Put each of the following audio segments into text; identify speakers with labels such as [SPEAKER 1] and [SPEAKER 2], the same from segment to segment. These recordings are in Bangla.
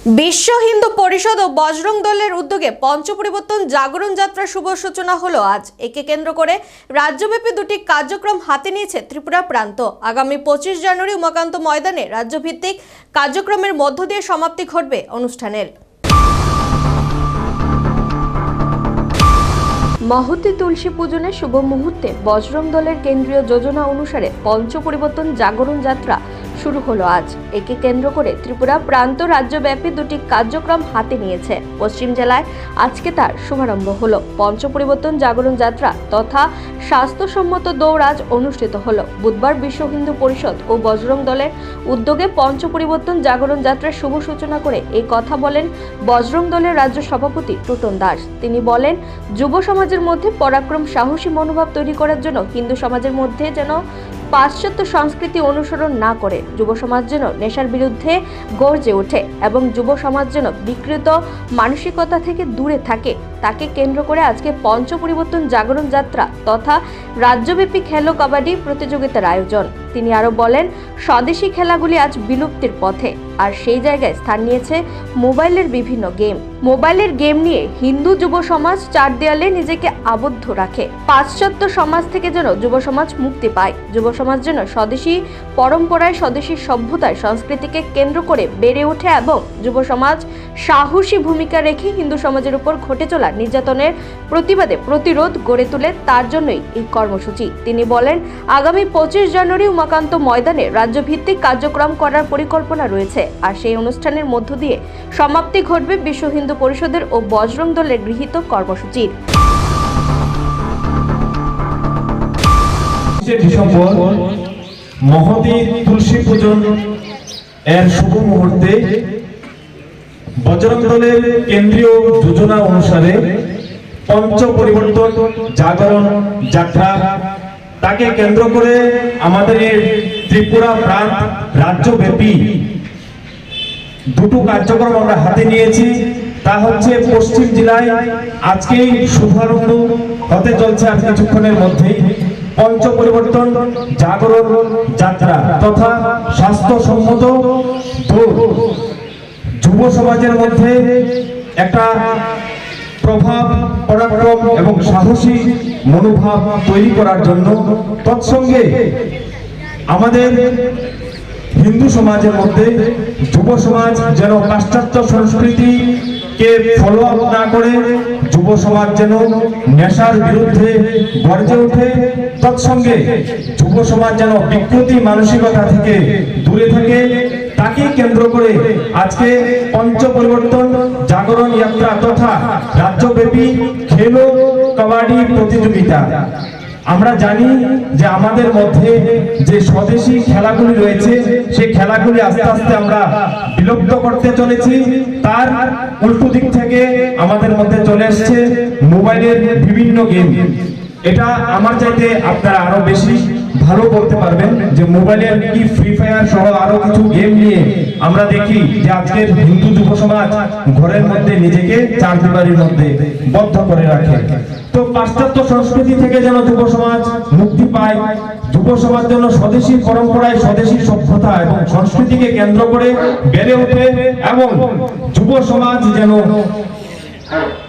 [SPEAKER 1] বিশ্ব হিন্দু পরিষদ ও বজরং দলের উদ্যোগে পঞ্চপরিবর্তন জাগরণ যাত্রার শুভ সূচনা হলো আজ। একে কেন্দ্র করে রাজ্যব্যাপী দুটি কার্যক্রম হাতে নিয়েছে ত্রিপুরা প্রান্ত। আগামী 25 জানুয়ারি উমাকান্ত ময়দানে রাজ্যভিত্তিক কার্যক্রমের মধ্য দিয়ে সমাপ্তি ঘটবে অনুষ্ঠানের। মহতী তুলসী পূজনের শুভ মুহূর্তে বজরং দলের কেন্দ্রীয় যোজনা অনুসারে পঞ্চপরিবর্তন জাগরণ যাত্রা শুরু হলো আজ। একে কেন্দ্র করে ত্রিপুরা প্রান্ত রাজ্যব্যাপী দুটি কার্যক্রম হাতে নিয়েছে। পশ্চিম জেলায় আজকে তার শুভারম্ভ হলো। পঞ্চপরিবর্তন জাগরণ যাত্রা তথা স্বাস্থ্যসম্মত দৌড় আজ অনুষ্ঠিত হলো। বুধবার বিশ্ব হিন্দু পরিষদ ও বজরং দলের উদ্যোগে পঞ্চপরিবর্তন জাগরণ যাত্রার শুভ সূচনা করে এই কথা বলেন বজরং দলের রাজ্য সভাপতি টোটন দাস। তিনি বলেন, যুব সমাজের মধ্যে পরাক্রম সাহসী মনোভাব তৈরি করার জন্য হিন্দু সমাজের মধ্যে যেন পাশ্চাত্য সংস্কৃতি অনুসরণ না করে যুব সমাজ যেন নেশার বিরুদ্ধে গর্জে ওঠে এবং যুব সমাজ যেন বিকৃত মানসিকতা থেকে দূরে থাকে, তাকে কেন্দ্র করে আজকে পঞ্চপরিবর্তন জাগরণ যাত্রা তথা রাজ্যব্যাপী খেলো কাবাডি প্রতিযোগিতার আয়োজন। তিনি আরো বলেন, স্বদেশি খেলাগুলি আজ বিলুপ্তির পথে, আর সেই জায়গায় স্থান নিয়েছে মোবাইলের বিভিন্ন গেম। মোবাইলের গেম নিয়ে হিন্দু যুব সমাজ চার দেয়ালে নিজেকে আবদ্ধ রাখে। পাশ্চাত্য সমাজ থেকে যেন যুব সমাজ মুক্তি পায়, যুব সমাজ যেন স্বদেশী পরম্পরায় স্বদেশী সভ্যতায় সংস্কৃতিকে কেন্দ্র করে বেড়ে ওঠে এবং যুব সমাজ সাহসী ভূমিকা রেখে হিন্দু সমাজের উপর ঘটে চলা নির্যাতনের প্রতিবাদে প্রতিরোধ গড়ে তোলে, তার জন্যই এই কর্মসূচি। তিনি বলেন, আগামী 25 জানুয়ারি উমাকান্ত ময়দানে রাজ্যভিত্তিক কার্যক্রম করার পরিকল্পনা রয়েছে, আর সেই অনুষ্ঠানের মধ্য দিয়ে সমাপ্তি ঘটবে বিশ্ব হিন্দু পরিষদের ও বজরং দলের গৃহীত কর্মসূচির।
[SPEAKER 2] ডিসেম্বর মহতী তুলসী পূজন এর শুভ মুহূর্তে বজরং দলের কেন্দ্রীয় যোজনা অনুসারে পঞ্চ পরিবর্তন জাগরণ যাত্রা তাকে কেন্দ্র করে আমাদের ত্রিপুরা প্রান্ত রাজ্যব্যাপী দুটো কার্যক্রম আমরা হাতে নিয়েছি। তা হচ্ছে পশ্চিম জেলায় আজকেই শুভারম্ভ হতে চলছে আর কিছুক্ষণের মধ্যেই পঞ্চ পরিবর্তন জাগরণ যাত্রা তথা স্বাস্থ্যসম্মত দৌড় যুব সমাজের মধ্যে একটা প্রভাব পরাক্রম এবং সাহসী মনোভাব তৈরি করার জন্য, তৎসঙ্গে আমাদের হিন্দু সমাজের মধ্যে যুব সমাজ যেন পাশ্চাত্য সংস্কৃতিকে ফলো আপ না করে যুব সমাজ যেন নেশার বিরুদ্ধে গর্জে ওঠে, তৎসঙ্গে যুব সমাজ যেন বিকৃতি মানসিকতা থেকে দূরে থাকে, তাকে কেন্দ্র করে আজকে পঞ্চ পরিবর্তন জাগরণ যাত্রা তথা রাজ্যব্যাপী খেলো কাবাডি প্রতিযোগিতা। আমরা জানি যে আমাদের মধ্যে যে স্বদেশী খেলাগুলি রয়েছে সেই খেলাগুলি আস্তে আস্তে আমরা বিলুপ্ত করতে চলেছি। তার উল্টো দিক থেকে আমাদের মধ্যে চলে আসছে মোবাইলের বিভিন্ন গেম। এটা আমার চাইতে আপনারা আরো বেশি ভালো বলতে পারবেন যে মোবাইলের কি ফ্রি ফায়ার সহ আরো কিছু গেম নিয়ে আমরা দেখি যে আজকের হিন্দু যুব সমাজ ঘরের মধ্যে নিজেকে চার দেওয়ালের মধ্যে বদ্ধ করে রাখে। তো পাশ্চাত্য সংস্কৃতি থেকে যেন যুব সমাজ মুক্তি পায়, যুব সমাজ যেন স্বদেশী পরম্পরায় স্বদেশী সভ্যতা এবং সংস্কৃতিকে কেন্দ্র করে বেড়ে ওঠে এবং যুব সমাজ যেন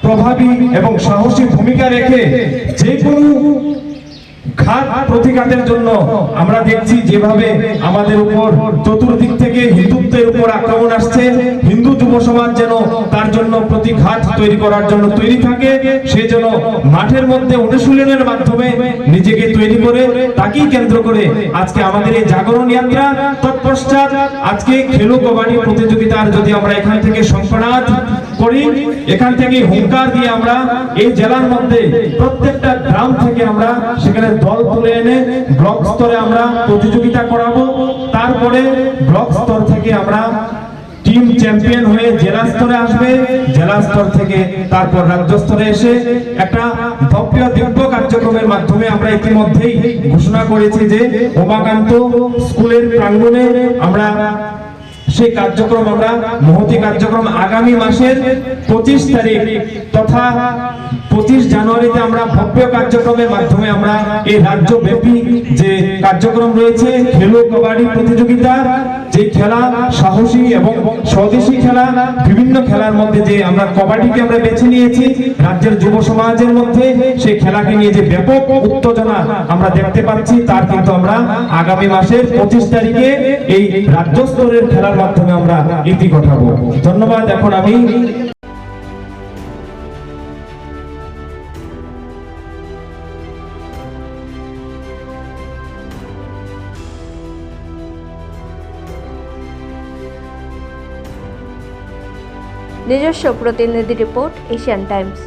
[SPEAKER 2] প্রভাবী এবং সাহসী ভূমিকা রেখে যে কোনো ঘাত প্রতিঘাতের জন্য আমরা দেখছি যেভাবে আমাদের উপর চতুর্দিক থেকে হিন্দুত্বের উপর আক্রমণ আসছে, হিন্দু যুব সমাজ যেন তার জন্য প্রতিঘাত তৈরি করার জন্য তৈরি থাকে, সে যেন মাঠের মধ্যে অনুশীলনের মাধ্যমে নিজেকে তৈরি করে, তাকেই কেন্দ্র করে আজকে আমাদের এই জাগরণ যাত্রা। তৎপশ্চাৎ আজকে খেলো কাবাডি প্রতিযোগিতার যদি আমরা এখান থেকে সংকনাদ করি, এখান থেকে হুঙ্কার দিয়ে আমরা এই জেলার মধ্যে প্রত্যেকটা গ্রাম থেকে আমরা সেখানে দল তুলে এনে ব্লক স্তরে আমরা প্রতিযোগিতা করাবো। তারপরে ব্লক স্তর থেকে আমরা টিম চ্যাম্পিয়ন হয়ে জেলা স্তরে আসবে, জেলা স্তর থেকে তারপর রাজ্য স্তরে এসে একটা ভব্য দিব্য কার্যক্রমের মাধ্যমে আমরা ইতিমধ্যেই ঘোষণা করেছি যে উমাকান্ত স্কুলের প্রাঙ্গণে আমরা সেই কার্যক্রম আমরা মহতী কার্যক্রম আগামী মাসের 25 তারিখ তথা 25 জানুয়ারিতে আমরা ভব্য কার্যক্রমের মাধ্যমে আমরা এই রাজ্যব্যাপী যে কার্যক্রম রয়েছে খেলো কাবাডি প্রতিযোগিতা, যে খেলা সাহসী এবং স্বদেশী খেলা, বিভিন্ন খেলার মধ্যে যে আমরা কবাডিকে আমরা বেছে নিয়েছি রাজ্যের যুব সমাজের মধ্যে, সেই খেলাকে নিয়ে যে ব্যাপক উত্তেজনা আমরা দেখতে পাচ্ছি, তার কিন্তু আমরা আগামী মাসের 25 তারিখে এই রাজ্য স্তরের খেলার মাধ্যমে আমরা ইতি ঘটাবো। ধন্যবাদ। এখন আমি
[SPEAKER 1] নিজস্ব প্রতিনিধি রিপোর্ট, এশিয়ান টাইমস।